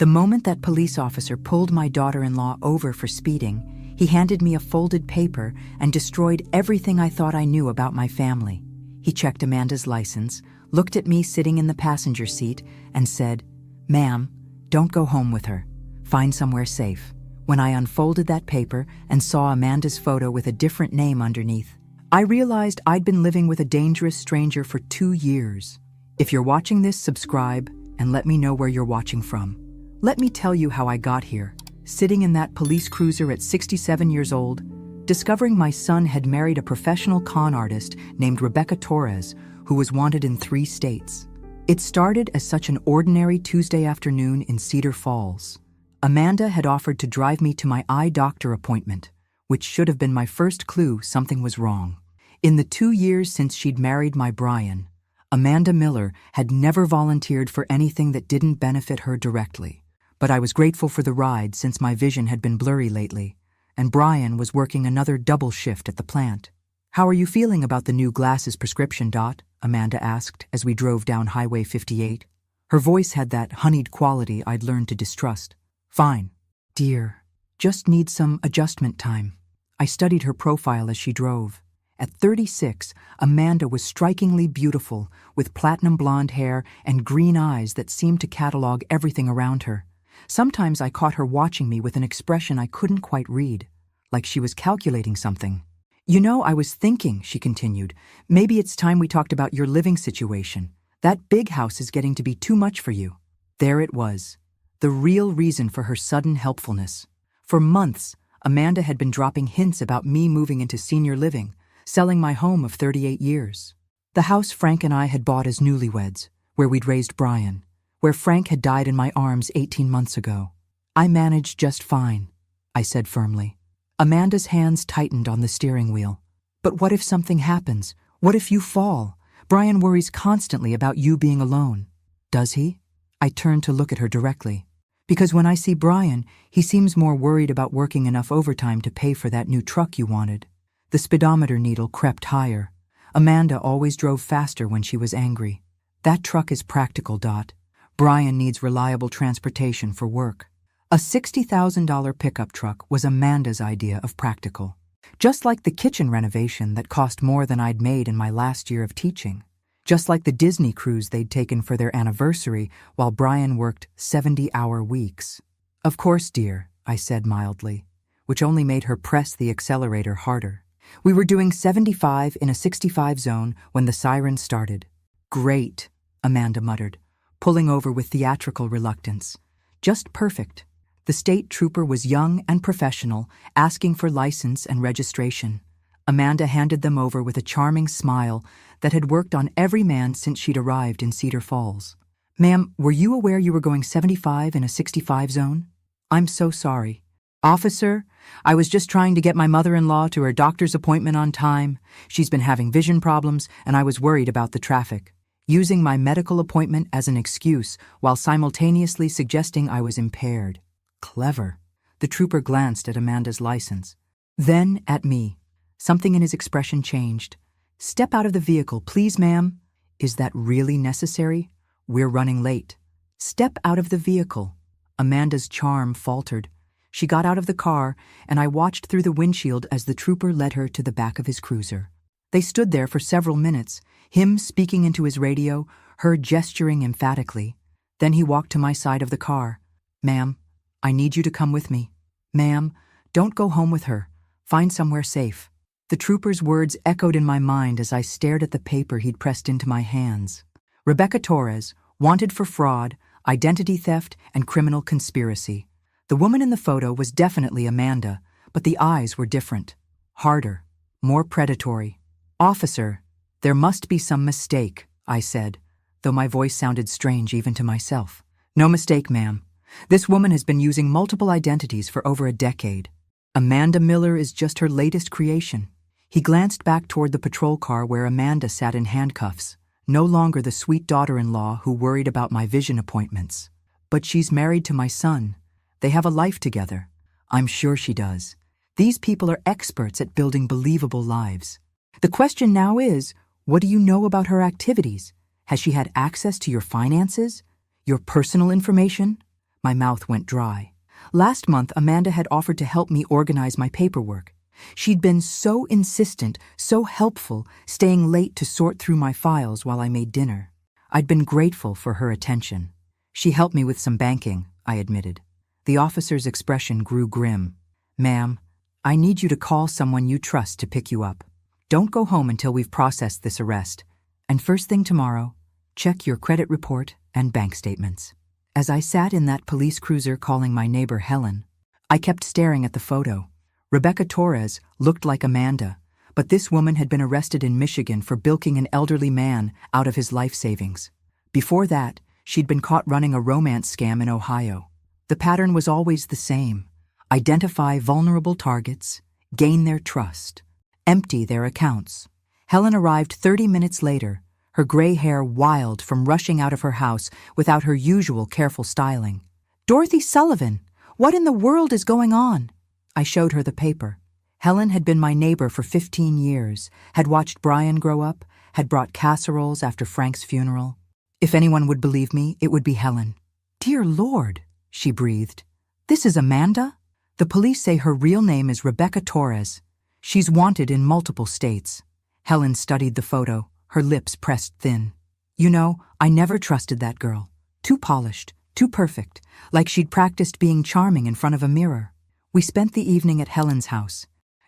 The moment that police officer pulled my daughter-in-law over for speeding, he handed me a folded paper and destroyed everything I thought I knew about my family. He checked Amanda's license, looked at me sitting in the passenger seat, and said, "Ma'am, don't go home with her. Find somewhere safe." When I unfolded that paper and saw Amanda's photo with a different name underneath, I realized I'd been living with a dangerous stranger for 2 years. If you're watching this, subscribe and let me know where you're watching from. Let me tell you how I got here, sitting in that police cruiser at 67 years old, discovering my son had married a professional con artist named Rebecca Torres, who was wanted in 3 states. It started as such an ordinary Tuesday afternoon in Cedar Falls. Amanda had offered to drive me to my eye doctor appointment, which should have been my first clue something was wrong. In the 2 years since she'd married my Brian, Amanda Miller had never volunteered for anything that didn't benefit her directly. But I was grateful for the ride since my vision had been blurry lately, and Brian was working another double shift at the plant. "How are you feeling about the new glasses prescription, Dot?" Amanda asked as we drove down Highway 58. Her voice had that honeyed quality I'd learned to distrust. "Fine, dear. Just need some adjustment time." I studied her profile as she drove. At 36, Amanda was strikingly beautiful, with platinum blonde hair and green eyes that seemed to catalog everything around her. Sometimes I caught her watching me with an expression I couldn't quite read, like she was calculating something. "You know, I was thinking," she continued, "maybe it's time we talked about your living situation. That big house is getting to be too much for you." There it was, the real reason for her sudden helpfulness. For months, Amanda had been dropping hints about me moving into senior living, selling my home of 38 years. The house Frank and I had bought as newlyweds, where we'd raised Brian, where Frank had died in my arms 18 months ago. "I managed just fine," I said firmly. Amanda's hands tightened on the steering wheel. "But what if something happens? What if you fall? Brian worries constantly about you being alone." "Does he?" I turned to look at her directly. "Because when I see Brian, he seems more worried about working enough overtime to pay for that new truck you wanted." The speedometer needle crept higher. Amanda always drove faster when she was angry. "That truck is practical, Dot. Brian needs reliable transportation for work." A $60,000 pickup truck was Amanda's idea of practical. Just like the kitchen renovation that cost more than I'd made in my last year of teaching. Just like the Disney cruise they'd taken for their anniversary while Brian worked 70-hour weeks. "Of course, dear," I said mildly, which only made her press the accelerator harder. We were doing 75 in a 65 zone when the siren started. "Great," Amanda muttered, pulling over with theatrical reluctance. "Just perfect." The state trooper was young and professional, asking for license and registration. Amanda handed them over with a charming smile that had worked on every man since she'd arrived in Cedar Falls. "Ma'am, were you aware you were going 75 in a 65 zone?" "I'm so sorry." "Officer, I was just trying to get my mother-in-law to her doctor's appointment on time. She's been having vision problems, and I was worried about the traffic." Using my medical appointment as an excuse while simultaneously suggesting I was impaired. Clever. The trooper glanced at Amanda's license. Then at me. Something in his expression changed. "Step out of the vehicle, please, ma'am." "Is that really necessary? We're running late." "Step out of the vehicle." Amanda's charm faltered. She got out of the car, and I watched through the windshield as the trooper led her to the back of his cruiser. They stood there for several minutes, him speaking into his radio, her gesturing emphatically. Then he walked to my side of the car. "Ma'am, I need you to come with me. Ma'am, don't go home with her. Find somewhere safe." The trooper's words echoed in my mind as I stared at the paper he'd pressed into my hands. Rebecca Torres, wanted for fraud, identity theft, and criminal conspiracy. The woman in the photo was definitely Amanda, but the eyes were different. Harder, more predatory. "Officer, there must be some mistake," I said, though my voice sounded strange even to myself. "No mistake, ma'am. This woman has been using multiple identities for over a decade. Amanda Miller is just her latest creation." He glanced back toward the patrol car where Amanda sat in handcuffs, no longer the sweet daughter-in-law who worried about my vision appointments. "But she's married to my son. They have a life together." "I'm sure she does. These people are experts at building believable lives. The question now is, what do you know about her activities? Has she had access to your finances? Your personal information?" My mouth went dry. Last month, Amanda had offered to help me organize my paperwork. She'd been so insistent, so helpful, staying late to sort through my files while I made dinner. I'd been grateful for her attention. She helped me with some banking, I admitted. The officer's expression grew grim. Ma'am, I need you to call someone you trust to pick you up. Don't go home until we've processed this arrest. And first thing tomorrow, check your credit report and bank statements. As I sat in that police cruiser calling my neighbor Helen, I kept staring at the photo. Rebecca Torres looked like Amanda, but this woman had been arrested in Michigan for bilking an elderly man out of his life savings. Before that, she'd been caught running a romance scam in Ohio. The pattern was always the same: identify vulnerable targets, gain their trust, empty their accounts. Helen arrived 30 minutes later, her gray hair wild from rushing out of her house without her usual careful styling. "Dorothy Sullivan, what in the world is going on?" I showed her the paper. Helen had been my neighbor for 15 years, had watched Brian grow up, had brought casseroles after Frank's funeral. If anyone would believe me, it would be Helen. "Dear Lord," she breathed. "This is Amanda? The police say her real name is Rebecca Torres. She's wanted in multiple states." Helen studied the photo, her lips pressed thin. "You know, I never trusted that girl. Too polished, too perfect, like she'd practiced being charming in front of a mirror." We spent the evening at Helen's house,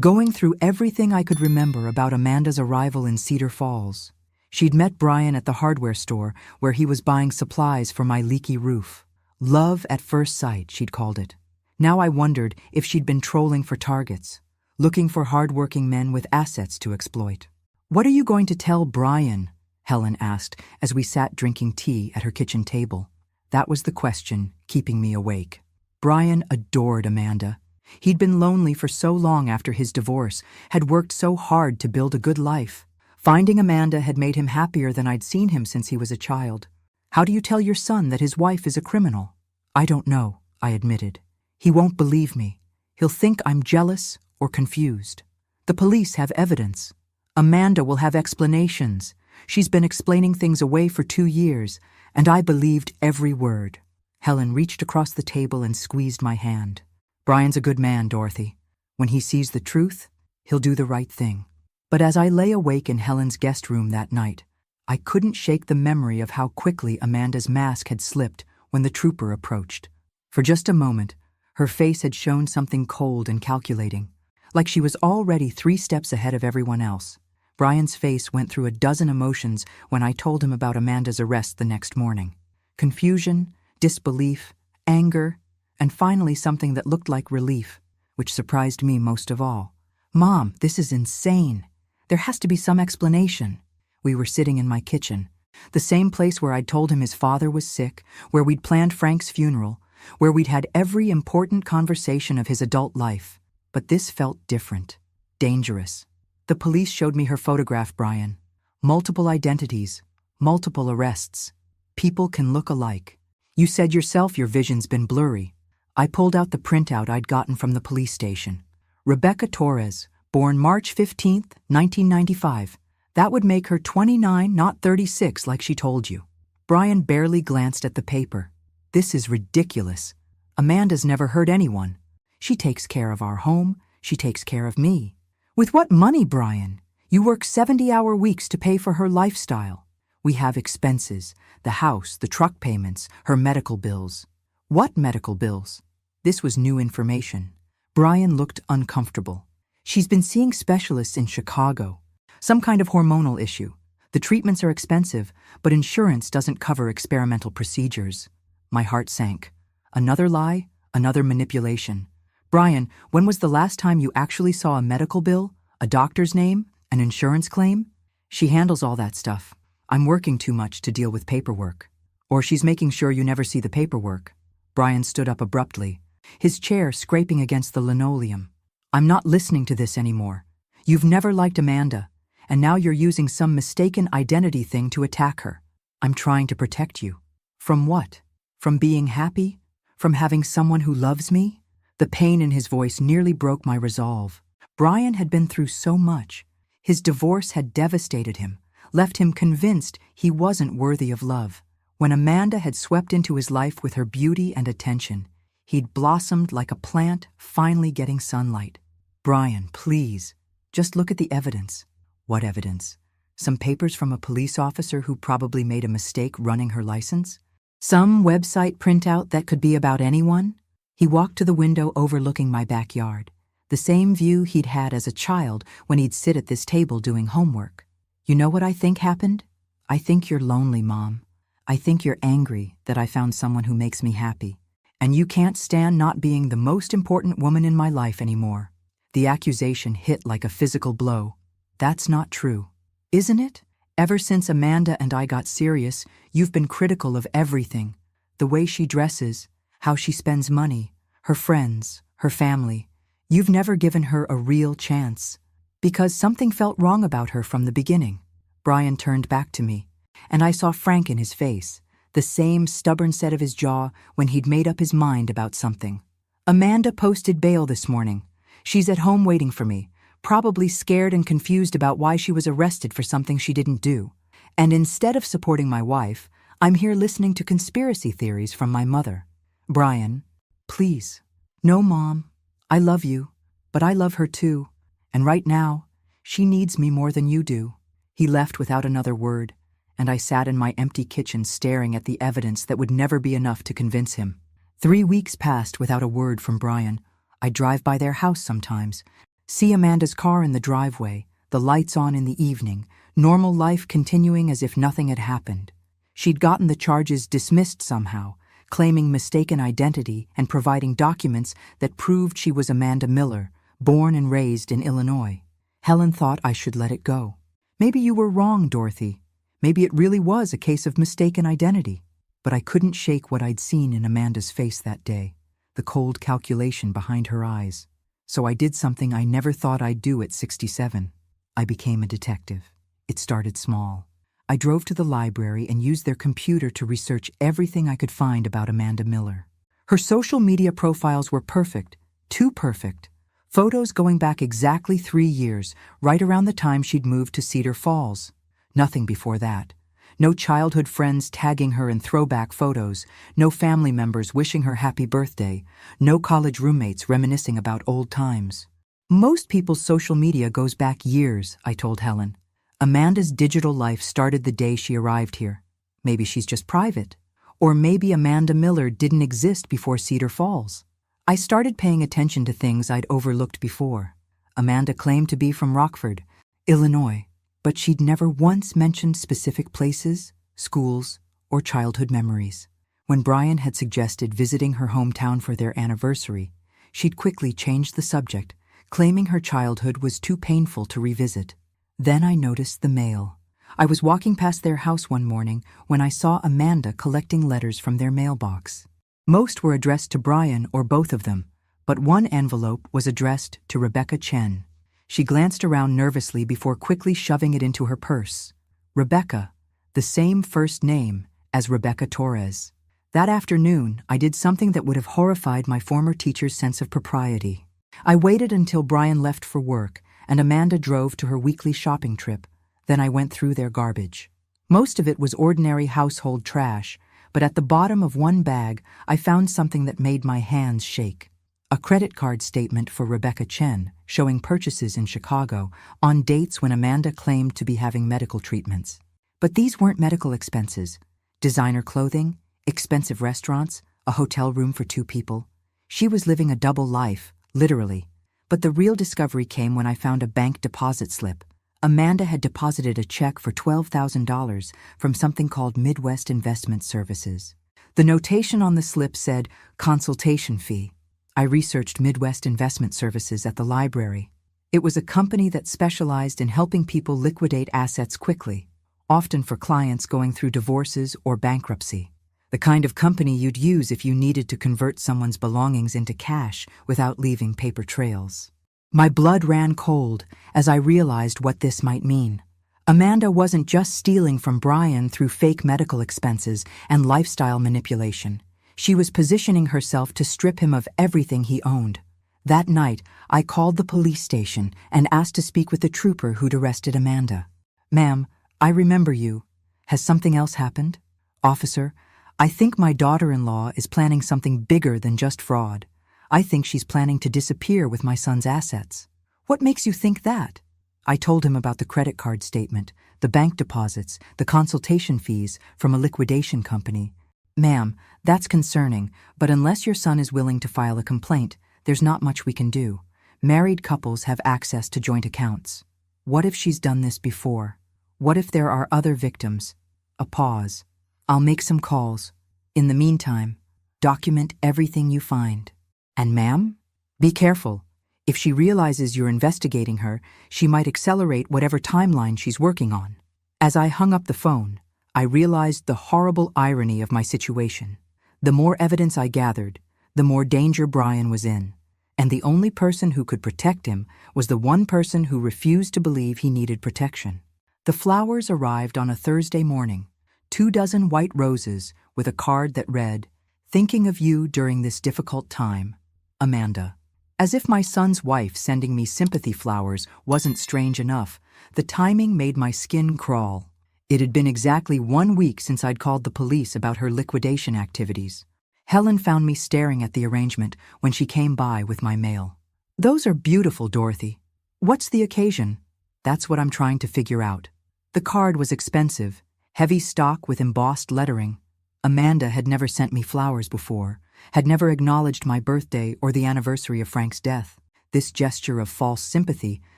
going through everything I could remember about Amanda's arrival in Cedar Falls. She'd met Brian at the hardware store where he was buying supplies for my leaky roof. Love at first sight, she'd called it. Now I wondered if she'd been trolling for targets, looking for hard-working men with assets to exploit. "What are you going to tell Brian?" Helen asked as we sat drinking tea at her kitchen table. That was the question keeping me awake. Brian adored Amanda. He'd been lonely for so long after his divorce, had worked so hard to build a good life. Finding Amanda had made him happier than I'd seen him since he was a child. "How do you tell your son that his wife is a criminal?" "I don't know," I admitted. "He won't believe me. He'll think I'm jealous or confused. The police have evidence. Amanda will have explanations. She's been explaining things away for 2 years, and I believed every word." Helen reached across the table and squeezed my hand. "Brian's a good man, Dorothy. When he sees the truth, he'll do the right thing." But as I lay awake in Helen's guest room that night, I couldn't shake the memory of how quickly Amanda's mask had slipped when the trooper approached. For just a moment, her face had shown something cold and calculating, like she was already 3 steps ahead of everyone else. Brian's face went through a dozen emotions when I told him about Amanda's arrest the next morning. Confusion, disbelief, anger, and finally something that looked like relief, which surprised me most of all. "Mom, this is insane. There has to be some explanation." We were sitting in my kitchen, the same place where I'd told him his father was sick, where we'd planned Frank's funeral, where we'd had every important conversation of his adult life. But this felt different, dangerous. The police showed me her photograph, Brian. Multiple identities, multiple arrests. People can look alike. You said yourself your vision's been blurry. I pulled out the printout I'd gotten from the police station. Rebecca Torres, born March 15th, 1995. That would make her 29, not 36 like she told you. Brian barely glanced at the paper. "This is ridiculous. Amanda's never hurt anyone. She takes care of our home. She takes care of me." "With what money, Brian? You work 70-hour weeks to pay for her lifestyle. We have expenses, the house, the truck payments, her medical bills." "What medical bills?" This was new information. Brian looked uncomfortable. "She's been seeing specialists in Chicago. Some kind of hormonal issue. The treatments are expensive, but insurance doesn't cover experimental procedures." My heart sank. Another lie, another manipulation. "Brian, when was the last time you actually saw a medical bill, a doctor's name, an insurance claim?" "She handles all that stuff. I'm working too much to deal with paperwork." "Or she's making sure you never see the paperwork." Brian stood up abruptly, his chair scraping against the linoleum. "I'm not listening to this anymore. You've never liked Amanda, and now you're using some mistaken identity thing to attack her. I'm trying to protect you." "From what? From being happy? From having someone who loves me?" The pain in his voice nearly broke my resolve. Brian had been through so much. His divorce had devastated him, left him convinced he wasn't worthy of love. When Amanda had swept into his life with her beauty and attention, he'd blossomed like a plant finally getting sunlight. Brian, please, just look at the evidence. What evidence? Some papers from a police officer who probably made a mistake running her license? Some website printout that could be about anyone? He walked to the window overlooking my backyard, the same view he'd had as a child when he'd sit at this table doing homework. You know what I think happened? I think you're lonely, Mom. I think you're angry that I found someone who makes me happy. And you can't stand not being the most important woman in my life anymore. The accusation hit like a physical blow. That's not true, isn't it? Ever since Amanda and I got serious, you've been critical of everything. The way she dresses, how she spends money, her friends, her family. You've never given her a real chance. Because something felt wrong about her from the beginning. Brian turned back to me, and I saw Frank in his face, the same stubborn set of his jaw when he'd made up his mind about something. Amanda posted bail this morning. She's at home waiting for me, probably scared and confused about why she was arrested for something she didn't do. And instead of supporting my wife, I'm here listening to conspiracy theories from my mother. Brian, please. No, Mom. I love you, but I love her too. And right now, she needs me more than you do. He left without another word, and I sat in my empty kitchen staring at the evidence that would never be enough to convince him. 3 weeks passed without a word from Brian. I'd drive by their house sometimes, see Amanda's car in the driveway, the lights on in the evening, normal life continuing as if nothing had happened. She'd gotten the charges dismissed somehow, claiming mistaken identity and providing documents that proved she was Amanda Miller, born and raised in Illinois. Helen thought I should let it go. Maybe you were wrong, Dorothy. Maybe it really was a case of mistaken identity. But I couldn't shake what I'd seen in Amanda's face that day, the cold calculation behind her eyes. So I did something I never thought I'd do at 67. I became a detective. It started small. I drove to the library and used their computer to research everything I could find about Amanda Miller. Her social media profiles were perfect, too perfect. Photos going back exactly 3 years, right around the time she'd moved to Cedar Falls. Nothing before that. No childhood friends tagging her in throwback photos, no family members wishing her happy birthday, no college roommates reminiscing about old times. Most people's social media goes back years, I told Helen. Amanda's digital life started the day she arrived here. Maybe she's just private. Or maybe Amanda Miller didn't exist before Cedar Falls. I started paying attention to things I'd overlooked before. Amanda claimed to be from Rockford, Illinois, but she'd never once mentioned specific places, schools, or childhood memories. When Brian had suggested visiting her hometown for their anniversary, she'd quickly changed the subject, claiming her childhood was too painful to revisit. Then I noticed the mail. I was walking past their house one morning when I saw Amanda collecting letters from their mailbox. Most were addressed to Brian or both of them, but one envelope was addressed to Rebecca Chen. She glanced around nervously before quickly shoving it into her purse. Rebecca, the same first name as Rebecca Torres. That afternoon, I did something that would have horrified my former teacher's sense of propriety. I waited until Brian left for work and Amanda drove to her weekly shopping trip. Then I went through their garbage. Most of it was ordinary household trash, but at the bottom of one bag, I found something that made my hands shake. A credit card statement for Rebecca Chen, showing purchases in Chicago on dates when Amanda claimed to be having medical treatments. But these weren't medical expenses. Designer clothing, expensive restaurants, a hotel room for 2 people. She was living a double life, literally. But the real discovery came when I found a bank deposit slip. Amanda had deposited a check for $12,000 from something called Midwest Investment Services. The notation on the slip said, consultation fee. I researched Midwest Investment Services at the library. It was a company that specialized in helping people liquidate assets quickly, often for clients going through divorces or bankruptcy. The kind of company you'd use if you needed to convert someone's belongings into cash without leaving paper trails. My blood ran cold as I realized what this might mean. Amanda wasn't just stealing from Brian through fake medical expenses and lifestyle manipulation. She was positioning herself to strip him of everything he owned. That night, I called the police station and asked to speak with the trooper who'd arrested Amanda. "Ma'am, I remember you. Has something else happened?" Officer, I think my daughter-in-law is planning something bigger than just fraud. I think she's planning to disappear with my son's assets. What makes you think that? I told him about the credit card statement, the bank deposits, the consultation fees from a liquidation company. Ma'am, that's concerning, but unless your son is willing to file a complaint, there's not much we can do. Married couples have access to joint accounts. What if she's done this before? What if there are other victims? A pause. I'll make some calls. In the meantime, document everything you find. And ma'am, be careful. If she realizes you're investigating her, she might accelerate whatever timeline she's working on. As I hung up the phone, I realized the horrible irony of my situation. The more evidence I gathered, the more danger Brian was in. And the only person who could protect him was the one person who refused to believe he needed protection. The flowers arrived on a Thursday morning. 24 white roses with a card that read, "Thinking of you during this difficult time, Amanda." As if my son's wife sending me sympathy flowers wasn't strange enough, the timing made my skin crawl. It had been exactly 1 week since I'd called the police about her liquidation activities. Helen found me staring at the arrangement when she came by with my mail. "Those are beautiful, Dorothy. What's the occasion?" "That's what I'm trying to figure out." The card was expensive, heavy stock with embossed lettering. Amanda had never sent me flowers before, had never acknowledged my birthday or the anniversary of Frank's death. This gesture of false sympathy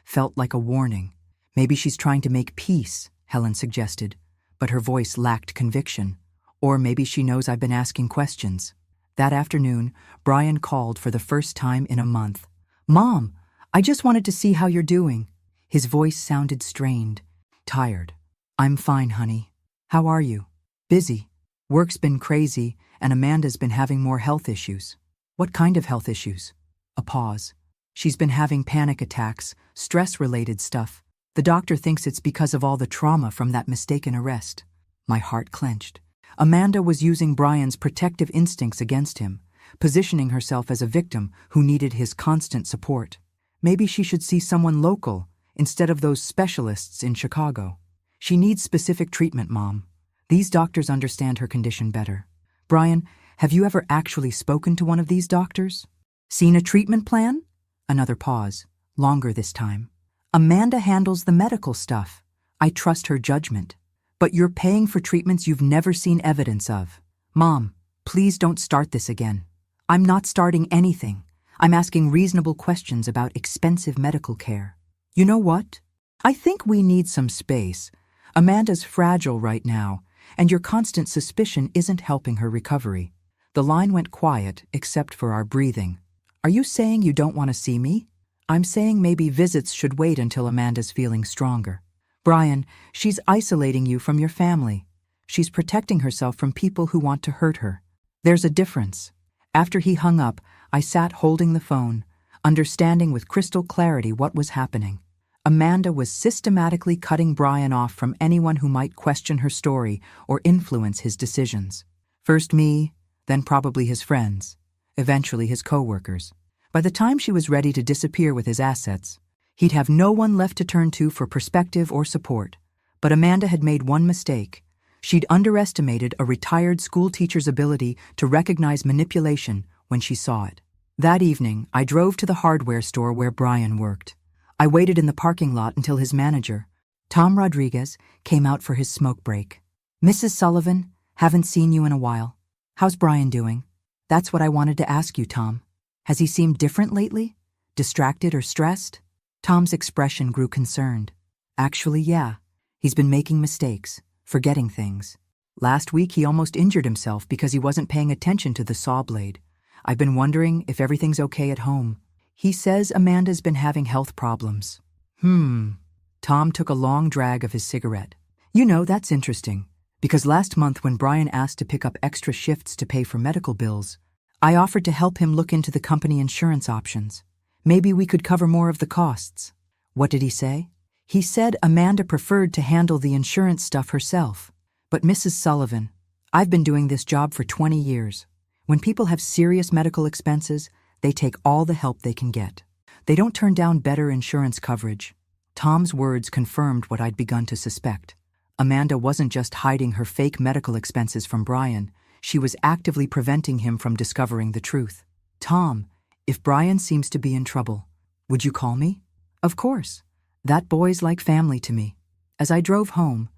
felt like a warning. "Maybe she's trying to make peace," Helen suggested, but her voice lacked conviction. "Or maybe she knows I've been asking questions." That afternoon, Brian called for the first time in a month. "Mom, I just wanted to see how you're doing." His voice sounded strained, tired. "I'm fine, honey. How are you?" "Busy. Work's been crazy, and Amanda's been having more health issues." "What kind of health issues?" A pause. "She's been having panic attacks, stress-related stuff. The doctor thinks it's because of all the trauma from that mistaken arrest." My heart clenched. Amanda was using Brian's protective instincts against him, positioning herself as a victim who needed his constant support. Maybe she should see someone local instead of those specialists in Chicago. "She needs specific treatment, Mom. These doctors understand her condition better." "Brian, have you ever actually spoken to one of these doctors? Seen a treatment plan?" Another pause, longer this time. "Amanda handles the medical stuff. I trust her judgment. But you're paying for treatments you've never seen evidence of." "Mom, please don't start this again." "I'm not starting anything. I'm asking reasonable questions about expensive medical care." "You know what? I think we need some space. Amanda's fragile right now, and your constant suspicion isn't helping her recovery." The line went quiet except for our breathing. "Are you saying you don't want to see me?" "I'm saying maybe visits should wait until Amanda's feeling stronger." "Brian, she's isolating you from your family. She's protecting herself from people who want to hurt her. There's a difference." After he hung up, I sat holding the phone, understanding with crystal clarity what was happening. Amanda was systematically cutting Brian off from anyone who might question her story or influence his decisions. First me, then probably his friends, eventually his co-workers. By the time she was ready to disappear with his assets, he'd have no one left to turn to for perspective or support. But Amanda had made one mistake. She'd underestimated a retired school teacher's ability to recognize manipulation when she saw it. That evening, I drove to the hardware store where Brian worked. I waited in the parking lot until his manager, Tom Rodriguez, came out for his smoke break. "Mrs. Sullivan, haven't seen you in a while. How's Brian doing?" "That's what I wanted to ask you, Tom. Has he seemed different lately? Distracted or stressed?" Tom's expression grew concerned. "Actually, yeah. He's been making mistakes, forgetting things. Last week he almost injured himself because he wasn't paying attention to the saw blade. I've been wondering if everything's okay at home. He says Amanda's been having health problems." Tom took a long drag of his cigarette. "You know, that's interesting, because last month when Brian asked to pick up extra shifts to pay for medical bills, I offered to help him look into the company insurance options. Maybe we could cover more of the costs." "What did he say?" "He said Amanda preferred to handle the insurance stuff herself. But Mrs. Sullivan, I've been doing this job for 20 years. When people have serious medical expenses, they take all the help they can get. They don't turn down better insurance coverage." Tom's words confirmed what I'd begun to suspect. Amanda wasn't just hiding her fake medical expenses from Brian, she was actively preventing him from discovering the truth. "Tom, if Brian seems to be in trouble, would you call me?" "Of course. That boy's like family to me." As I drove home,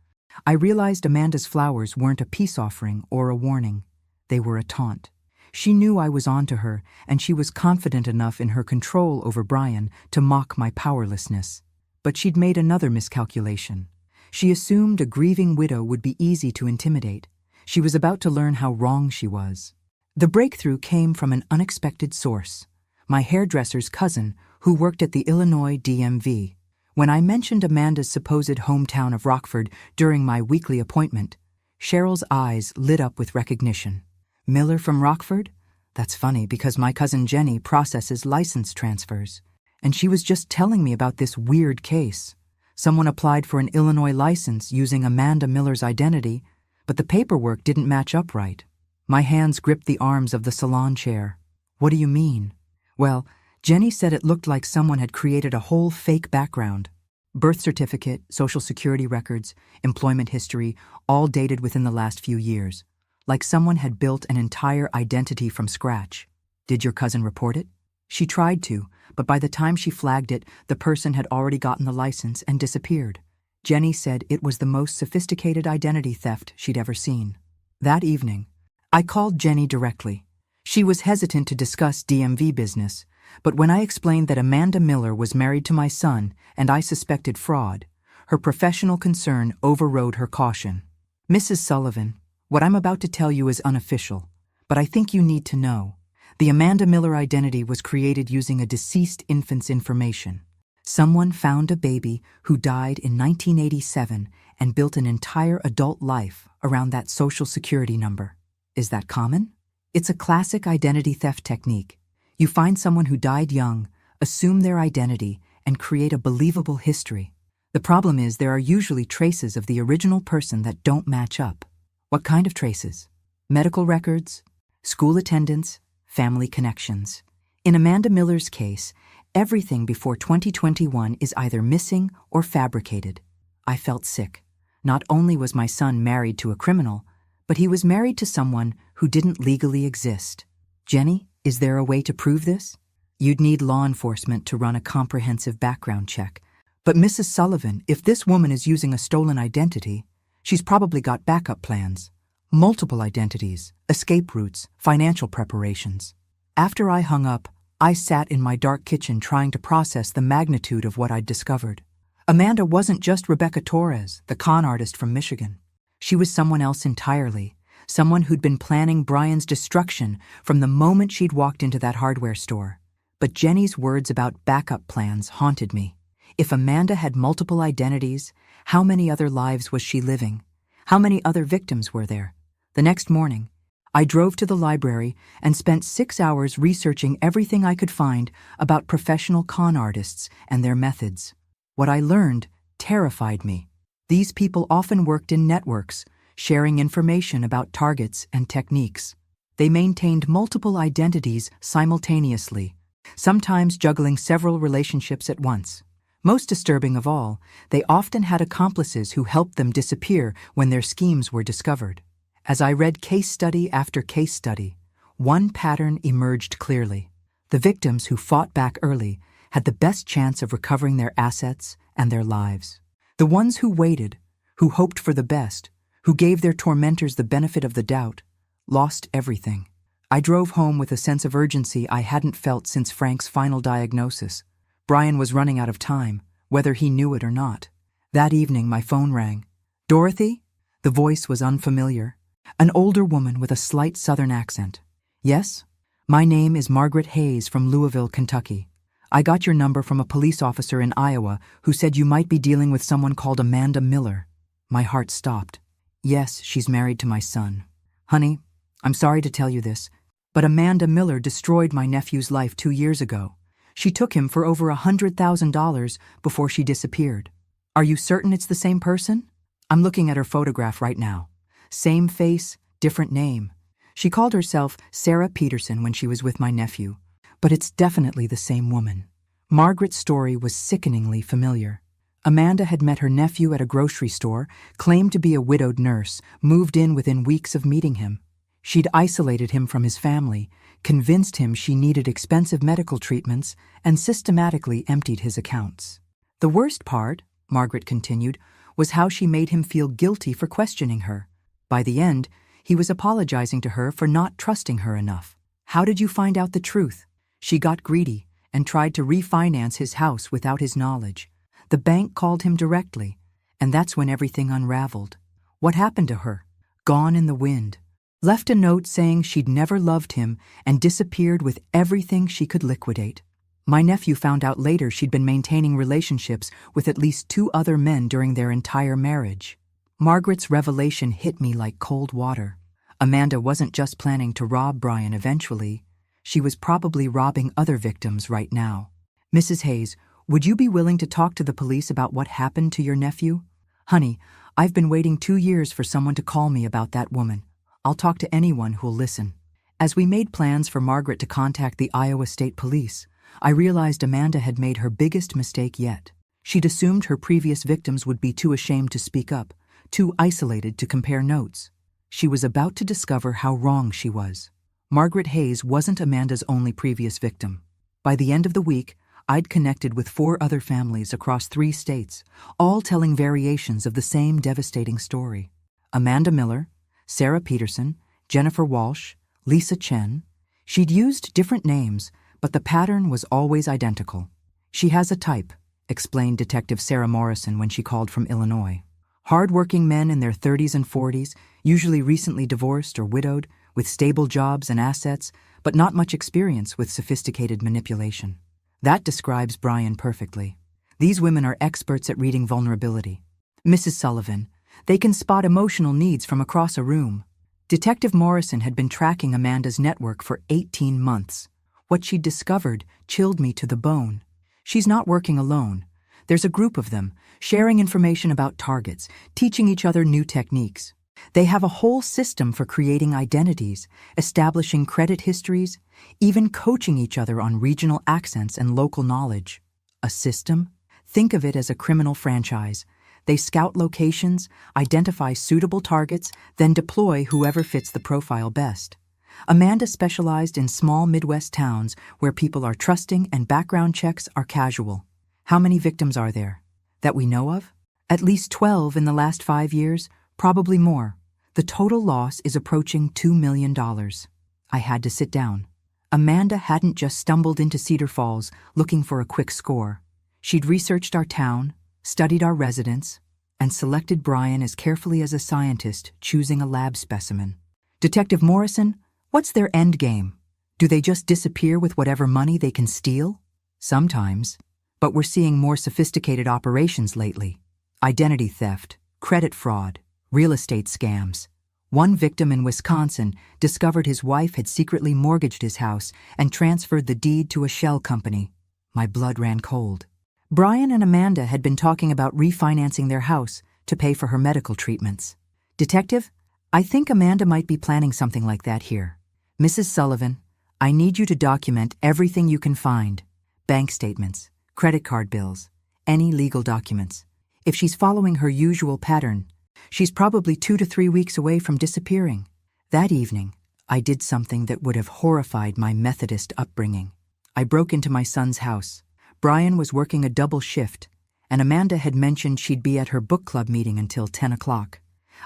I realized Amanda's flowers weren't a peace offering or a warning. They were a taunt. She knew I was on to her, and she was confident enough in her control over Brian to mock my powerlessness. But she'd made another miscalculation. She assumed a grieving widow would be easy to intimidate. She was about to learn how wrong she was. The breakthrough came from an unexpected source: my hairdresser's cousin, who worked at the Illinois DMV. When I mentioned Amanda's supposed hometown of Rockford during my weekly appointment, Cheryl's eyes lit up with recognition. "Miller from Rockford? That's funny because my cousin Jenny processes license transfers. And she was just telling me about this weird case. Someone applied for an Illinois license using Amanda Miller's identity, but the paperwork didn't match up right." My hands gripped the arms of the salon chair. "What do you mean?" "Well, Jenny said it looked like someone had created a whole fake background. Birth certificate, social security records, employment history, all dated within the last few years. Like someone had built an entire identity from scratch." "Did your cousin report it?" "She tried to, but by the time she flagged it, the person had already gotten the license and disappeared." Jenny said it was the most sophisticated identity theft she'd ever seen. That evening, I called Jenny directly. She was hesitant to discuss DMV business, but when I explained that Amanda Miller was married to my son and I suspected fraud, her professional concern overrode her caution. "Mrs. Sullivan, what I'm about to tell you is unofficial, but I think you need to know. The Amanda Miller identity was created using a deceased infant's information. Someone found a baby who died in 1987 and built an entire adult life around that social security number. Is that common? It's a classic identity theft technique. You find someone who died young, assume their identity, and create a believable history. The problem is there are usually traces of the original person that don't match up." "What kind of traces?" "Medical records, school attendance, family connections. In Amanda Miller's case, everything before 2021 is either missing or fabricated." I felt sick. Not only was my son married to a criminal, but he was married to someone who didn't legally exist. "Jenny, is there a way to prove this?" "You'd need law enforcement to run a comprehensive background check. But Mrs. Sullivan, if this woman is using a stolen identity, she's probably got backup plans. Multiple identities, escape routes, financial preparations." After I hung up, I sat in my dark kitchen trying to process the magnitude of what I'd discovered. Amanda wasn't just Rebecca Torres, the con artist from Michigan. She was someone else entirely, someone who'd been planning Brian's destruction from the moment she'd walked into that hardware store. But Jenny's words about backup plans haunted me. If Amanda had multiple identities, how many other lives was she living? How many other victims were there? The next morning, I drove to the library and spent 6 hours researching everything I could find about professional con artists and their methods. What I learned terrified me. These people often worked in networks, sharing information about targets and techniques. They maintained multiple identities simultaneously, sometimes juggling several relationships at once. Most disturbing of all, they often had accomplices who helped them disappear when their schemes were discovered. As I read case study after case study, one pattern emerged clearly. The victims who fought back early had the best chance of recovering their assets and their lives. The ones who waited, who hoped for the best, who gave their tormentors the benefit of the doubt, lost everything. I drove home with a sense of urgency I hadn't felt since Frank's final diagnosis. Brian was running out of time, whether he knew it or not. That evening, my phone rang. "Dorothy?" The voice was unfamiliar. An older woman with a slight southern accent. "Yes? My name is Margaret Hayes from Louisville, Kentucky. I got your number from a police officer in Iowa who said you might be dealing with someone called Amanda Miller." My heart stopped. "Yes, she's married to my son. Honey, I'm sorry to tell you this, but Amanda Miller destroyed my nephew's life 2 years ago. She took him for over $100,000 before she disappeared. Are you certain it's the same person? I'm looking at her photograph right now. Same face, different name. She called herself Sarah Peterson when she was with my nephew, but it's definitely the same woman." Margaret's story was sickeningly familiar. Amanda had met her nephew at a grocery store, claimed to be a widowed nurse, moved in within weeks of meeting him. She'd isolated him from his family, convinced him she needed expensive medical treatments, and systematically emptied his accounts. The worst part, Margaret continued, was how she made him feel guilty for questioning her. By the end, he was apologizing to her for not trusting her enough. How did you find out the truth? She got greedy and tried to refinance his house without his knowledge. The bank called him directly, and that's when everything unraveled. What happened to her? Gone in the wind. Left a note saying she'd never loved him and disappeared with everything she could liquidate. My nephew found out later she'd been maintaining relationships with at least 2 other men during their entire marriage. Margaret's revelation hit me like cold water. Amanda wasn't just planning to rob Brian eventually. She was probably robbing other victims right now. Mrs. Hayes, would you be willing to talk to the police about what happened to your nephew? Honey, I've been waiting 2 years for someone to call me about that woman. I'll talk to anyone who'll listen. As we made plans for Margaret to contact the Iowa State Police, I realized Amanda had made her biggest mistake yet. She'd assumed her previous victims would be too ashamed to speak up, too isolated to compare notes. She was about to discover how wrong she was. Margaret Hayes wasn't Amanda's only previous victim. By the end of the week, I'd connected with 4 other families across 3 states, all telling variations of the same devastating story. Amanda Miller, Sarah Peterson, Jennifer Walsh, Lisa Chen. She'd used different names, but the pattern was always identical. She has a type, explained Detective Sarah Morrison when she called from Illinois. Hard-working men in their 30s and 40s, usually recently divorced or widowed, with stable jobs and assets, but not much experience with sophisticated manipulation. That describes Brian perfectly. These women are experts at reading vulnerability. Mrs. Sullivan, they can spot emotional needs from across a room. Detective Morrison had been tracking Amanda's network for 18 months. What she'd discovered chilled me to the bone. She's not working alone. There's a group of them, sharing information about targets, teaching each other new techniques. They have a whole system for creating identities, establishing credit histories, even coaching each other on regional accents and local knowledge. A system? Think of it as a criminal franchise. They scout locations, identify suitable targets, then deploy whoever fits the profile best. Amanda specialized in small Midwest towns where people are trusting and background checks are casual. How many victims are there? That we know of? At least 12 in the last 5 years, probably more. The total loss is approaching $2 million. I had to sit down. Amanda hadn't just stumbled into Cedar Falls looking for a quick score. She'd researched our town, studied our residents, and selected Brian as carefully as a scientist choosing a lab specimen. Detective Morrison, what's their end game? Do they just disappear with whatever money they can steal? Sometimes. But we're seeing more sophisticated operations lately. Identity theft, credit fraud, real estate scams. One victim in Wisconsin discovered his wife had secretly mortgaged his house and transferred the deed to a shell company. My blood ran cold. Brian and Amanda had been talking about refinancing their house to pay for her medical treatments. Detective, I think Amanda might be planning something like that here. Mrs. Sullivan, I need you to document everything you can find. Bank statements, credit card bills, any legal documents. If she's following her usual pattern, she's probably 2 to 3 weeks away from disappearing. That evening, I did something that would have horrified my Methodist upbringing. I broke into my son's house. Brian was working a double shift, and Amanda had mentioned she'd be at her book club meeting until 10 o'clock.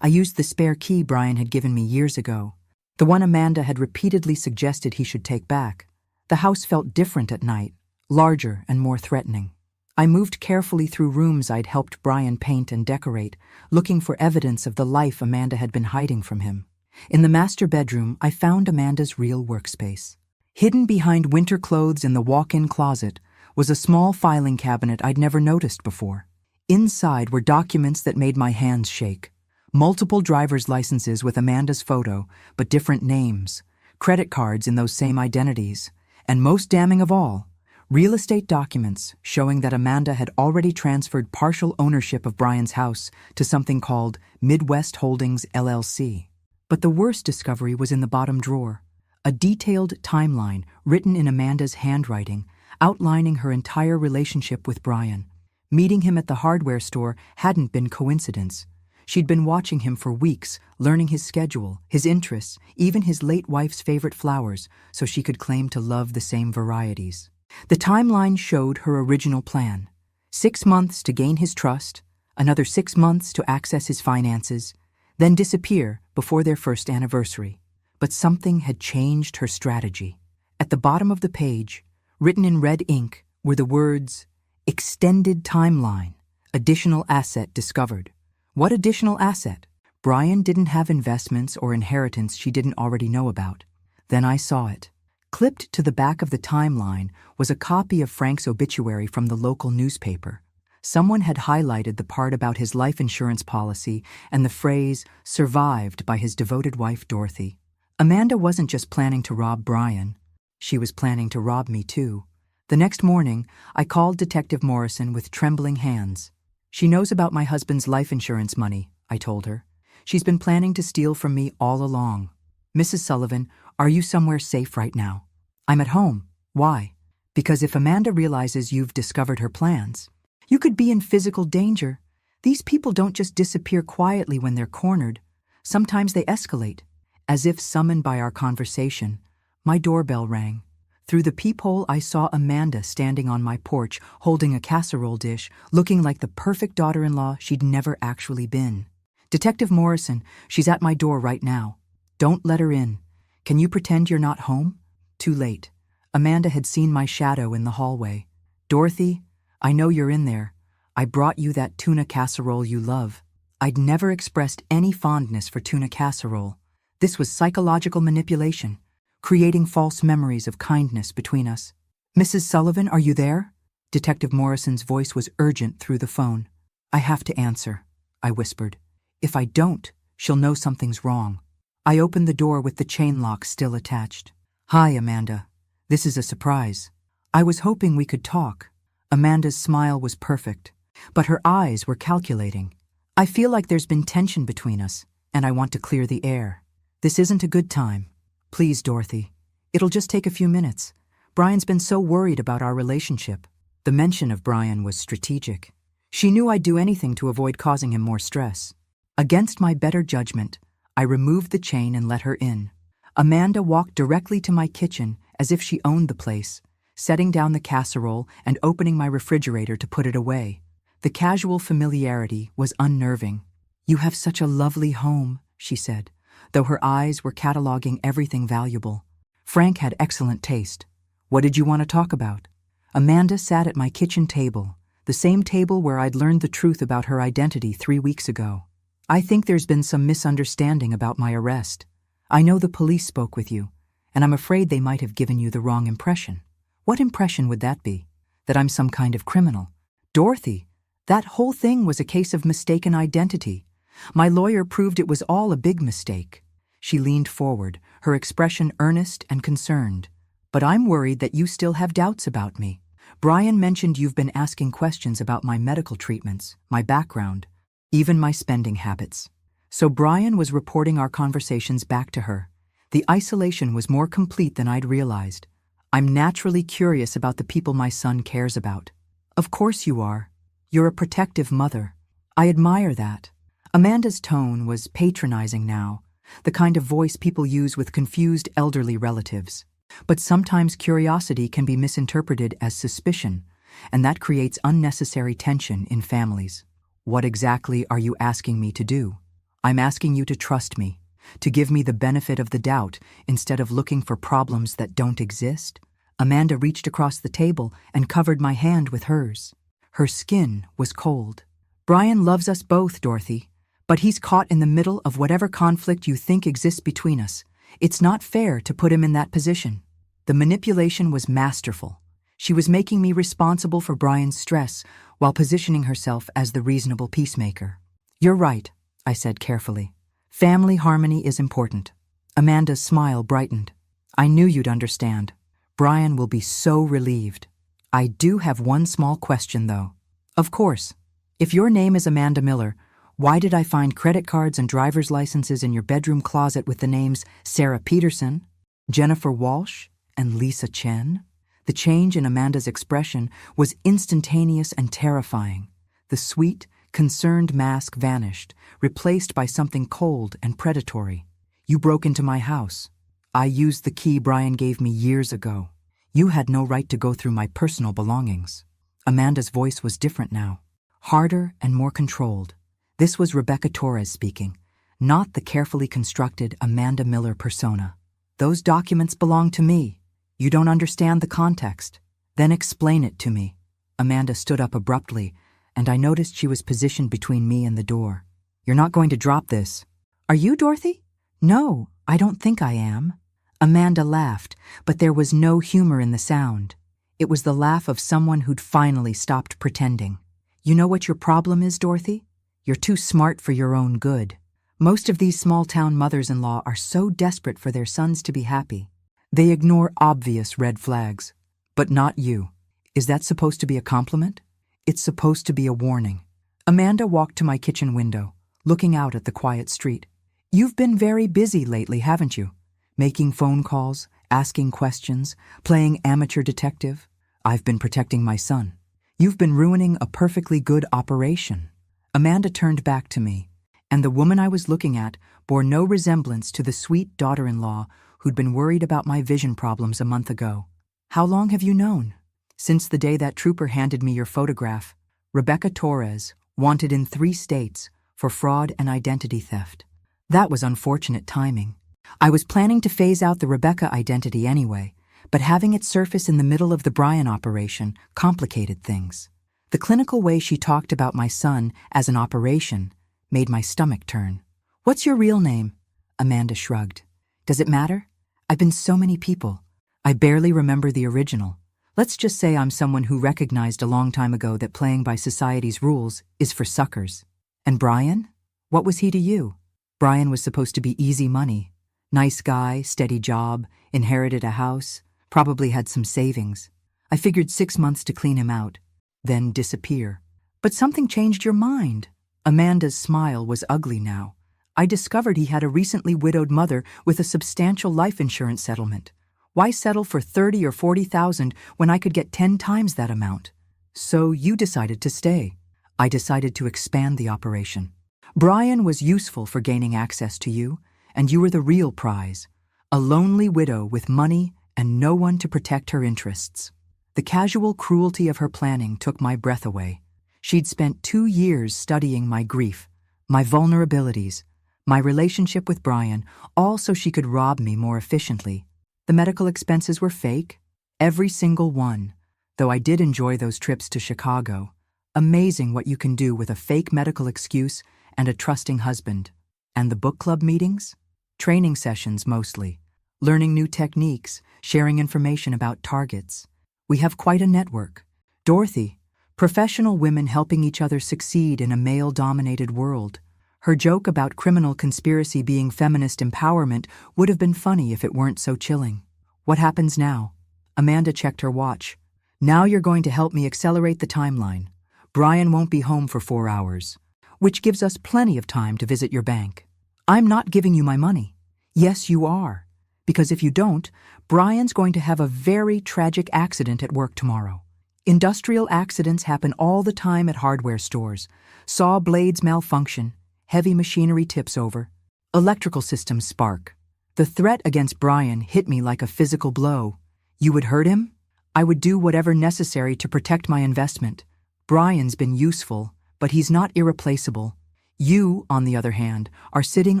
I used the spare key Brian had given me years ago, the one Amanda had repeatedly suggested he should take back. The house felt different at night, larger and more threatening. I moved carefully through rooms I'd helped Brian paint and decorate, looking for evidence of the life Amanda had been hiding from him. In the master bedroom, I found Amanda's real workspace. Hidden behind winter clothes in the walk-in closet was a small filing cabinet I'd never noticed before. Inside were documents that made my hands shake. Multiple driver's licenses with Amanda's photo, but different names, credit cards in those same identities, and most damning of all, real estate documents showing that Amanda had already transferred partial ownership of Brian's house to something called Midwest Holdings LLC. But the worst discovery was in the bottom drawer, a detailed timeline written in Amanda's handwriting outlining her entire relationship with Brian. Meeting him at the hardware store hadn't been coincidence. She'd been watching him for weeks, learning his schedule, his interests, even his late wife's favorite flowers, so she could claim to love the same varieties. The timeline showed her original plan. 6 months to gain his trust, another 6 months to access his finances, then disappear before their first anniversary. But something had changed her strategy. At the bottom of the page, written in red ink, were the words, "Extended timeline, additional asset discovered." What additional asset? Brian didn't have investments or inheritance she didn't already know about. Then I saw it. Clipped to the back of the timeline was a copy of Frank's obituary from the local newspaper. Someone had highlighted the part about his life insurance policy and the phrase, "survived by his devoted wife Dorothy." Amanda wasn't just planning to rob Brian. She was planning to rob me too. The next morning, I called Detective Morrison with trembling hands. "She knows about my husband's life insurance money," I told her. "She's been planning to steal from me all along." "Mrs. Sullivan, are you somewhere safe right now?" "I'm at home." "Why?" "Because if Amanda realizes you've discovered her plans, you could be in physical danger. These people don't just disappear quietly when they're cornered. Sometimes they escalate." As if summoned by our conversation, my doorbell rang. Through the peephole, I saw Amanda standing on my porch, holding a casserole dish, looking like the perfect daughter-in-law she'd never actually been. "Detective Morrison, she's at my door right now." "Don't let her in. Can you pretend you're not home?" Too late. Amanda had seen my shadow in the hallway. "Dorothy, I know you're in there. I brought you that tuna casserole you love." I'd never expressed any fondness for tuna casserole. This was psychological manipulation, creating false memories of kindness between us. "Mrs. Sullivan, are you there?" Detective Morrison's voice was urgent through the phone. "I have to answer," I whispered. "If I don't, she'll know something's wrong." I opened the door with the chain lock still attached. "Hi, Amanda. This is a surprise. I was hoping we could talk." Amanda's smile was perfect, but her eyes were calculating. "I feel like there's been tension between us, and I want to clear the air. This isn't a good time. Please, Dorothy. It'll just take a few minutes. Brian's been so worried about our relationship." The mention of Brian was strategic. She knew I'd do anything to avoid causing him more stress. Against my better judgment, I removed the chain and let her in. Amanda walked directly to my kitchen as if she owned the place, setting down the casserole and opening my refrigerator to put it away. The casual familiarity was unnerving. "You have such a lovely home," she said, though her eyes were cataloging everything valuable. "Frank had excellent taste. What did you want to talk about?" Amanda sat at my kitchen table, the same table where I'd learned the truth about her identity 3 weeks ago. "I think there's been some misunderstanding about my arrest. I know the police spoke with you, and I'm afraid they might have given you the wrong impression." "What impression would that be? That I'm some kind of criminal?" "Dorothy, that whole thing was a case of mistaken identity. My lawyer proved it was all a big mistake." She leaned forward, her expression earnest and concerned. "But I'm worried that you still have doubts about me. Brian mentioned you've been asking questions about my medical treatments, my background, even my spending habits." So Brian was reporting our conversations back to her. The isolation was more complete than I'd realized. "I'm naturally curious about the people my son cares about." "Of course you are. You're a protective mother. I admire that." Amanda's tone was patronizing now, the kind of voice people use with confused elderly relatives. But sometimes curiosity can be misinterpreted as suspicion, and that creates unnecessary tension in families. "What exactly are you asking me to do?" "I'm asking you to trust me, to give me the benefit of the doubt instead of looking for problems that don't exist." Amanda reached across the table and covered my hand with hers. Her skin was cold. "Brian loves us both, Dorothy, but he's caught in the middle of whatever conflict you think exists between us. It's not fair to put him in that position." The manipulation was masterful. She was making me responsible for Brian's stress while positioning herself as the reasonable peacemaker. "You're right," I said carefully. "Family harmony is important." Amanda's smile brightened. "I knew you'd understand. Brian will be so relieved." "I do have one small question, though." "Of course. If your name is Amanda Miller, why did I find credit cards and driver's licenses in your bedroom closet with the names Sarah Peterson, Jennifer Walsh, and Lisa Chen?" The change in Amanda's expression was instantaneous and terrifying. The sweet, concerned mask vanished, replaced by something cold and predatory. "You broke into my house. I used the key Brian gave me years ago. You had no right to go through my personal belongings." Amanda's voice was different now, harder and more controlled. This was Rebecca Torres speaking, not the carefully constructed Amanda Miller persona. "Those documents belong to me. You don't understand the context. Then explain it to me." Amanda stood up abruptly, and I noticed she was positioned between me and the door. "You're not going to drop this." "Are you, Dorothy?" "No, I don't think I am." Amanda laughed, but there was no humor in the sound. It was the laugh of someone who'd finally stopped pretending. "You know what your problem is, Dorothy? You're too smart for your own good. Most of these small-town mothers-in-law are so desperate for their sons to be happy. They ignore obvious red flags. But not you. Is that supposed to be a compliment? It's supposed to be a warning." Amanda walked to my kitchen window, looking out at the quiet street. "You've been very busy lately, haven't you? Making phone calls, asking questions, playing amateur detective. I've been protecting my son. You've been ruining a perfectly good operation." Amanda turned back to me, and the woman I was looking at bore no resemblance to the sweet daughter-in-law who'd been worried about my vision problems a month ago. "How long have you known?" "Since the day that trooper handed me your photograph. Rebecca Torres, wanted in 3 states for fraud and identity theft." That was unfortunate timing. I was planning to phase out the Rebecca identity anyway, but having it surface in the middle of the Brian operation complicated things. The clinical way she talked about my son as an operation made my stomach turn. "What's your real name?" Amanda shrugged. "Does it matter? I've been so many people. I barely remember the original. Let's just say I'm someone who recognized a long time ago that playing by society's rules is for suckers." "And Brian? What was he to you?" "Brian was supposed to be easy money. Nice guy, steady job, inherited a house, probably had some savings. I figured 6 months to clean him out, then disappear." "But something changed your mind." Amanda's smile was ugly now. "I discovered he had a recently widowed mother with a substantial life insurance settlement. Why settle for 30 or 40,000 when I could get 10 times that amount? So you decided to stay." "I decided to expand the operation. Brian was useful for gaining access to you, and you were the real prize. A lonely widow with money and no one to protect her interests." The casual cruelty of her planning took my breath away. She'd spent 2 years studying my grief, my vulnerabilities, my relationship with Brian, all so she could rob me more efficiently. The medical expenses were fake, every single one, though I did enjoy those trips to Chicago. Amazing what you can do with a fake medical excuse and a trusting husband. And the book club meetings? Training sessions mostly. Learning new techniques, sharing information about targets. We have quite a network. Dorothy, professional women helping each other succeed in a male-dominated world. Her joke about criminal conspiracy being feminist empowerment would have been funny if it weren't so chilling. "What happens now?" Amanda checked her watch. "Now you're going to help me accelerate the timeline. Brian won't be home for 4 hours, which gives us plenty of time to visit your bank. I'm not giving you my money." "Yes, you are. Because if you don't, Brian's going to have a very tragic accident at work tomorrow. Industrial accidents happen all the time at hardware stores. Saw blades malfunction, heavy machinery tips over, electrical systems spark. The threat against Brian hit me like a physical blow. You would hurt him? I would do whatever necessary to protect my investment. Brian's been useful, but he's not irreplaceable. You, on the other hand, are sitting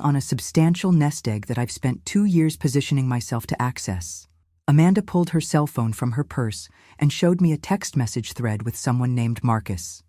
on a substantial nest egg that I've spent 2 years positioning myself to access." Amanda pulled her cell phone from her purse and showed me a text message thread with someone named Marcus.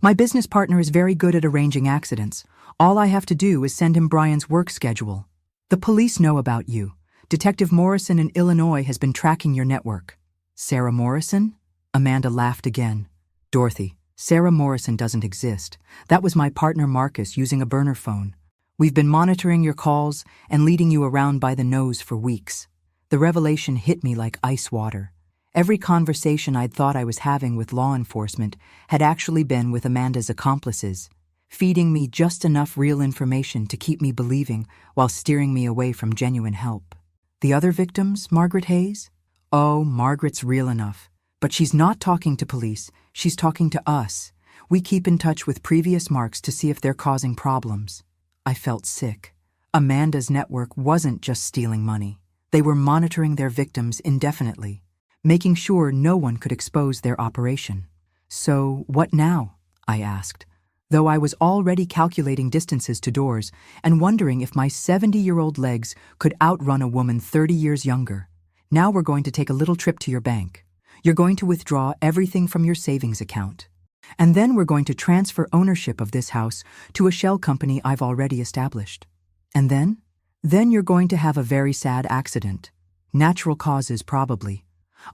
"My business partner is very good at arranging accidents. All I have to do is send him Brian's work schedule. The police know about you. Detective Morrison in Illinois has been tracking your network." "Sarah Morrison?" Amanda laughed again. "Dorothy, Sarah Morrison doesn't exist. That was my partner Marcus using a burner phone. We've been monitoring your calls and leading you around by the nose for weeks." The revelation hit me like ice water. Every conversation I'd thought I was having with law enforcement had actually been with Amanda's accomplices, feeding me just enough real information to keep me believing while steering me away from genuine help. "The other victims, Margaret Hayes?" Oh, Margaret's real enough. But she's not talking to police, she's talking to us. We keep in touch with previous marks to see if they're causing problems. I felt sick. Amanda's network wasn't just stealing money. They were monitoring their victims indefinitely, making sure no one could expose their operation. So, what now? I asked, though I was already calculating distances to doors and wondering if my 70-year-old legs could outrun a woman 30 years younger. Now we're going to take a little trip to your bank. You're going to withdraw everything from your savings account. And then we're going to transfer ownership of this house to a shell company I've already established. And then? Then you're going to have a very sad accident. Natural causes, probably.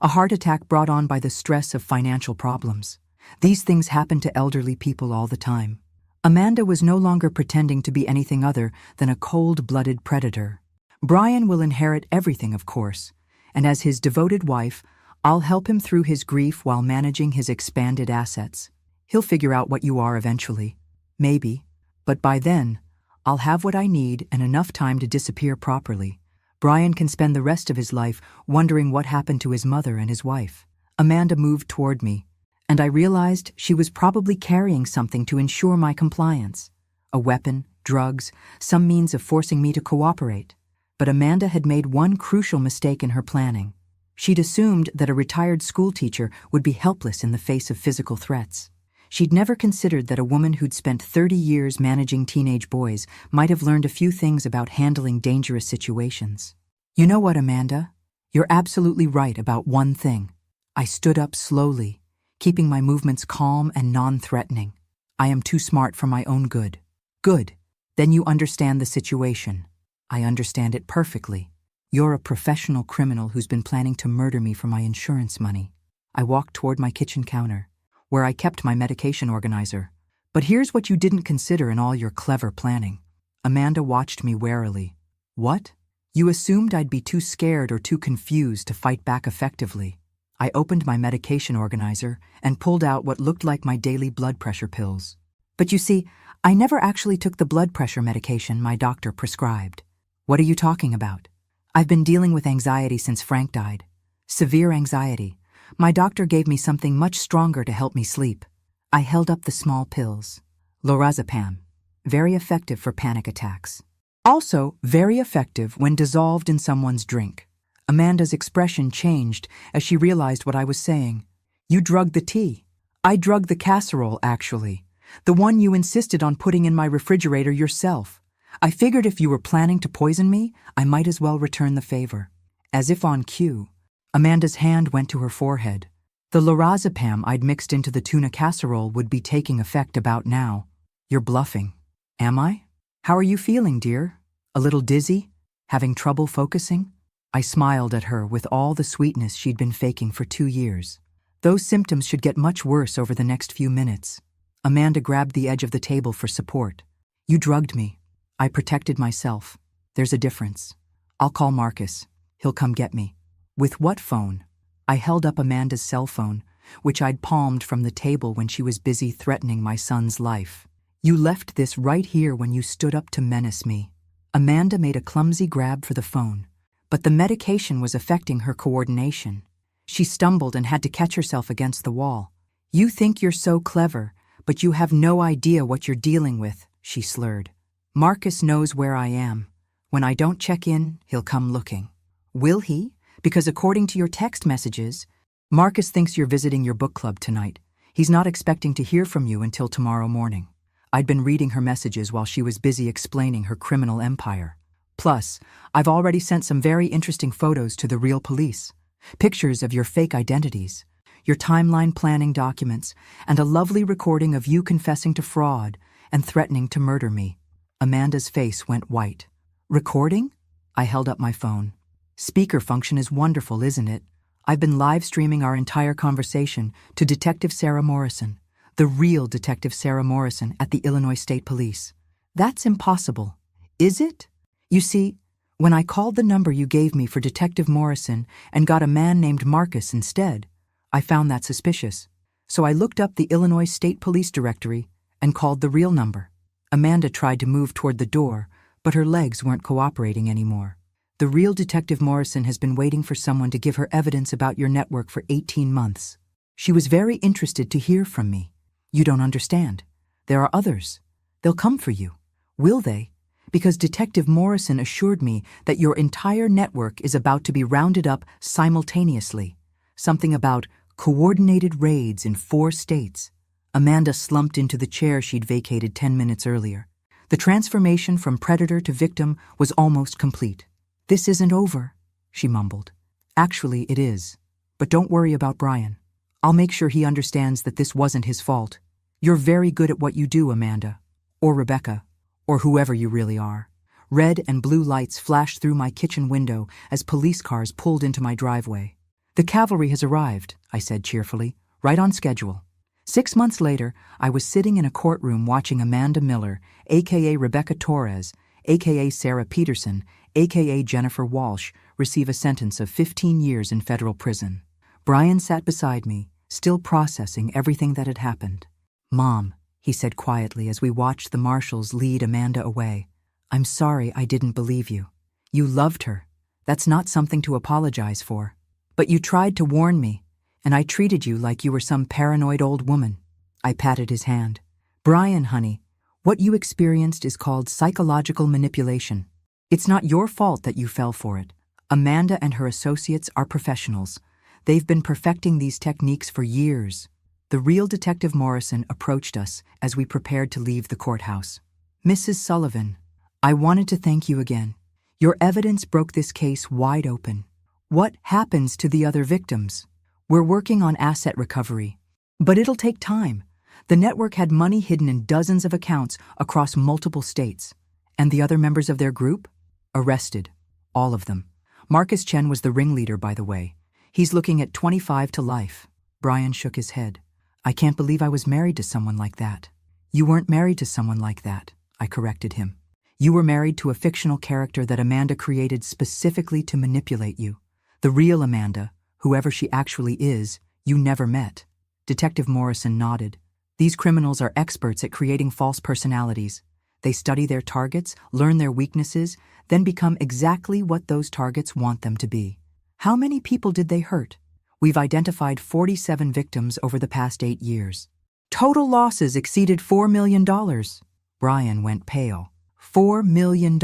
A heart attack brought on by the stress of financial problems. These things happen to elderly people all the time. Amanda was no longer pretending to be anything other than a cold-blooded predator. Brian will inherit everything, of course, and as his devoted wife, I'll help him through his grief while managing his expanded assets. He'll figure out what you are eventually. Maybe. But by then, I'll have what I need and enough time to disappear properly. Brian can spend the rest of his life wondering what happened to his mother and his wife. Amanda moved toward me, and I realized she was probably carrying something to ensure my compliance. A weapon, drugs, some means of forcing me to cooperate. But Amanda had made one crucial mistake in her planning. She'd assumed that a retired schoolteacher would be helpless in the face of physical threats. She'd never considered that a woman who'd spent 30 years managing teenage boys might have learned a few things about handling dangerous situations. You know what, Amanda? You're absolutely right about one thing. I stood up slowly, keeping my movements calm and non-threatening. I am too smart for my own good. Good. Then you understand the situation. I understand it perfectly. You're a professional criminal who's been planning to murder me for my insurance money. I walked toward my kitchen counter, where I kept my medication organizer. But here's what you didn't consider in all your clever planning. Amanda watched me warily. What? You assumed I'd be too scared or too confused to fight back effectively. I opened my medication organizer and pulled out what looked like my daily blood pressure pills. But you see, I never actually took the blood pressure medication my doctor prescribed. What are you talking about? I've been dealing with anxiety since Frank died. Severe anxiety. My doctor gave me something much stronger to help me sleep. I held up the small pills. Lorazepam. Very effective for panic attacks. Also, very effective when dissolved in someone's drink. Amanda's expression changed as she realized what I was saying. You drugged the tea. I drugged the casserole, actually. The one you insisted on putting in my refrigerator yourself. I figured if you were planning to poison me, I might as well return the favor. As if on cue, Amanda's hand went to her forehead. The lorazepam I'd mixed into the tuna casserole would be taking effect about now. You're bluffing. Am I? How are you feeling, dear? A little dizzy? Having trouble focusing? I smiled at her with all the sweetness she'd been faking for 2 years. Those symptoms should get much worse over the next few minutes. Amanda grabbed the edge of the table for support. You drugged me. I protected myself. There's a difference. I'll call Marcus. He'll come get me. With what phone? I held up Amanda's cell phone, which I'd palmed from the table when she was busy threatening my son's life. You left this right here when you stood up to menace me. Amanda made a clumsy grab for the phone, but the medication was affecting her coordination. She stumbled and had to catch herself against the wall. You think you're so clever, but you have no idea what you're dealing with, she slurred. Marcus knows where I am. When I don't check in, he'll come looking. Will he? Because according to your text messages, Marcus thinks you're visiting your book club tonight. He's not expecting to hear from you until tomorrow morning. I'd been reading her messages while she was busy explaining her criminal empire. Plus, I've already sent some very interesting photos to the real police. Pictures of your fake identities, your timeline planning documents, and a lovely recording of you confessing to fraud and threatening to murder me. Amanda's face went white. Recording? I held up my phone. Speaker function is wonderful, isn't it? I've been live streaming our entire conversation to Detective Sarah Morrison, the real Detective Sarah Morrison at the Illinois State Police. That's impossible. Is it? You see, when I called the number you gave me for Detective Morrison and got a man named Marcus instead, I found that suspicious. So I looked up the Illinois State Police directory and called the real number. Amanda tried to move toward the door, but her legs weren't cooperating anymore. The real Detective Morrison has been waiting for someone to give her evidence about your network for 18 months. She was very interested to hear from me. You don't understand. There are others. They'll come for you. Will they? Because Detective Morrison assured me that your entire network is about to be rounded up simultaneously. Something about coordinated raids in 4 states. Amanda slumped into the chair she'd vacated 10 minutes earlier. The transformation from predator to victim was almost complete. "This isn't over," she mumbled. "Actually, it is. But don't worry about Brian. I'll make sure he understands that this wasn't his fault. You're very good at what you do, Amanda. Or Rebecca. Or whoever you really are." Red and blue lights flashed through my kitchen window as police cars pulled into my driveway. "The cavalry has arrived," I said cheerfully, "right on schedule." 6 months later, I was sitting in a courtroom watching Amanda Miller, a.k.a. Rebecca Torres, a.k.a. Sarah Peterson, a.k.a. Jennifer Walsh, receive a sentence of 15 years in federal prison. Brian sat beside me, still processing everything that had happened. "Mom," he said quietly as we watched the marshals lead Amanda away, "I'm sorry I didn't believe you. You loved her. That's not something to apologize for. But you tried to warn me, and I treated you like you were some paranoid old woman." I patted his hand. "Brian, honey, what you experienced is called psychological manipulation. It's not your fault that you fell for it. Amanda and her associates are professionals. They've been perfecting these techniques for years." The real Detective Morrison approached us as we prepared to leave the courthouse. "Mrs. Sullivan, I wanted to thank you again. Your evidence broke this case wide open. What happens to the other victims? We're working on asset recovery. But it'll take time. The network had money hidden in dozens of accounts across multiple states. And the other members of their group? Arrested. All of them. Marcus Chen was the ringleader, by the way. He's looking at 25 to life." Brian shook his head. "I can't believe I was married to someone like that." "You weren't married to someone like that," I corrected him. "You were married to a fictional character that Amanda created specifically to manipulate you. The real Amanda, whoever she actually is, you never met." Detective Morrison nodded. "These criminals are experts at creating false personalities. They study their targets, learn their weaknesses, then become exactly what those targets want them to be." "How many people did they hurt?" "We've identified 47 victims over the past 8 years. Total losses exceeded $4 million. Brian went pale. $4 million.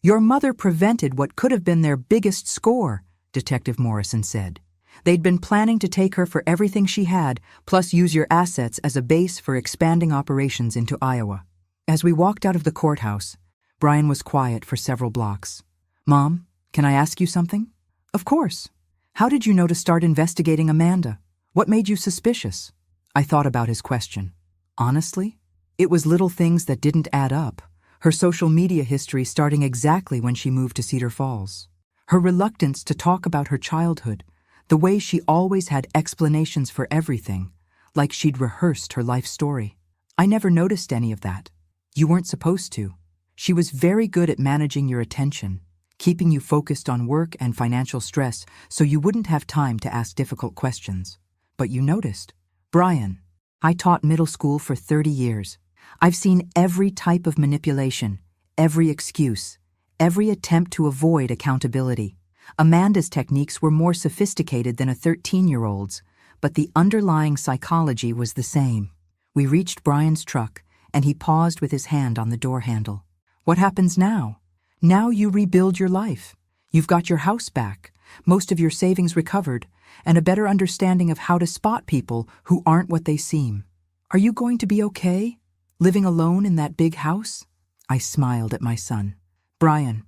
"Your mother prevented what could have been their biggest score," Detective Morrison said. "They'd been planning to take her for everything she had, plus use your assets as a base for expanding operations into Iowa." As we walked out of the courthouse, Brian was quiet for several blocks. "Mom, can I ask you something?" "Of course. How did you know to start investigating Amanda? What made you suspicious?" I thought about his question. Honestly, it was little things that didn't add up. Her social media history starting exactly when she moved to Cedar Falls. Her reluctance to talk about her childhood. The way she always had explanations for everything, like she'd rehearsed her life story. I never noticed any of that. You weren't supposed to. She was very good at managing your attention, keeping you focused on work and financial stress so you wouldn't have time to ask difficult questions. But you noticed. Brian, I taught middle school for 30 years. I've seen every type of manipulation, every excuse, every attempt to avoid accountability. Amanda's techniques were more sophisticated than a 13-year-old's, but the underlying psychology was the same. We reached Brian's truck, and he paused with his hand on the door handle. "What happens now?" "Now you rebuild your life. You've got your house back, most of your savings recovered, and a better understanding of how to spot people who aren't what they seem. Are you going to be okay, living alone in that big house?" I smiled at my son. "Brian,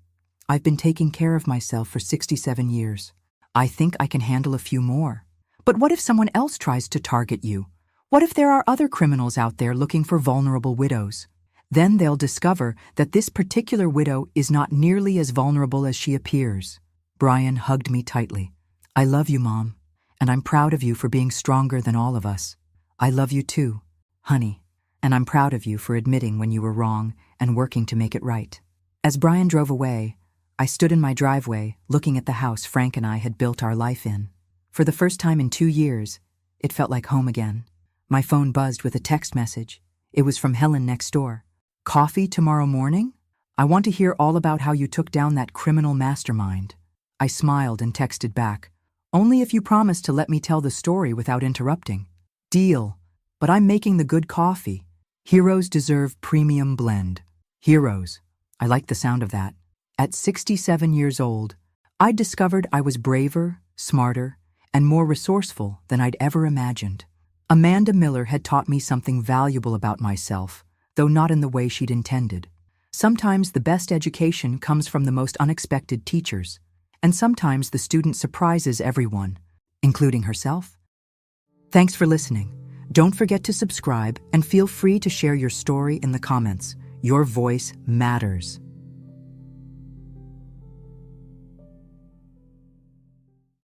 I've been taking care of myself for 67 years. I think I can handle a few more. But what if someone else tries to target you? What if there are other criminals out there looking for vulnerable widows? Then they'll discover that this particular widow is not nearly as vulnerable as she appears." Brian hugged me tightly. "I love you, Mom, and I'm proud of you for being stronger than all of us. I love you too, honey, and I'm proud of you for admitting when you were wrong and working to make it right." As Brian drove away, I stood in my driveway looking at the house Frank and I had built our life in. For the first time in 2 years, it felt like home again. My phone buzzed with a text message. It was from Helen next door. "Coffee tomorrow morning?" I want to hear all about how you took down that criminal mastermind. I smiled and texted back, only if you promise to let me tell the story without interrupting. Deal, but I'm making the good coffee. Heroes deserve premium blend. Heroes. I like the sound of that. At 67 years old, I discovered I was braver, smarter, and more resourceful than I'd ever imagined. Amanda Miller had taught me something valuable about myself, though not in the way she'd intended. Sometimes the best education comes from the most unexpected teachers, and sometimes the student surprises everyone, including herself. Thanks for listening. Don't forget to subscribe and feel free to share your story in the comments. Your voice matters.